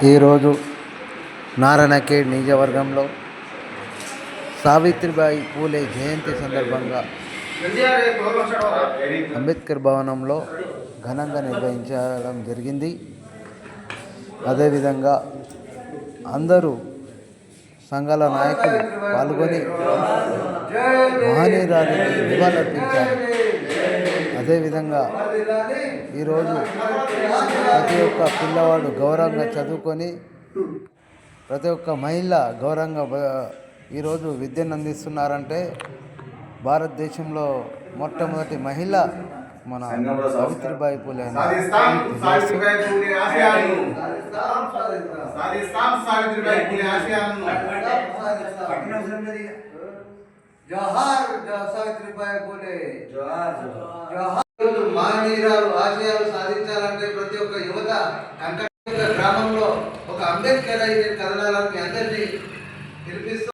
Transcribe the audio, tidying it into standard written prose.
ఈరోజు నారాయణఖేడ్ నియోజకవర్గంలో సావిత్రిబాయి పూలే జయంతి సందర్భంగా అంబేద్కర్ భవనంలో ఘనంగా నిర్వహించడం జరిగింది. అదేవిధంగా అందరూ సంఘాల నాయకులు పాల్గొని మహనీయురాలికి నివాళులర్పించారు. అదేవిధంగా ఈరోజు ప్రతి ఒక్క పిల్లవాడు గౌరవంగా చదువుకొని ప్రతి ఒక్క మహిళ గౌరవంగా ఈరోజు విద్యను అందిస్తున్నారంటే భారతదేశంలో మొట్టమొదటి మహిళ మన సావిత్రిబాయి పూలే. మహనీయురాలు ఆశయాలు సాధించాలంటే ప్రతి ఒక్క యువత గ్రామంలో ఒక అంబేద్కర్ అయితే కదలాలని అందరినీ పిలిపిస్తూ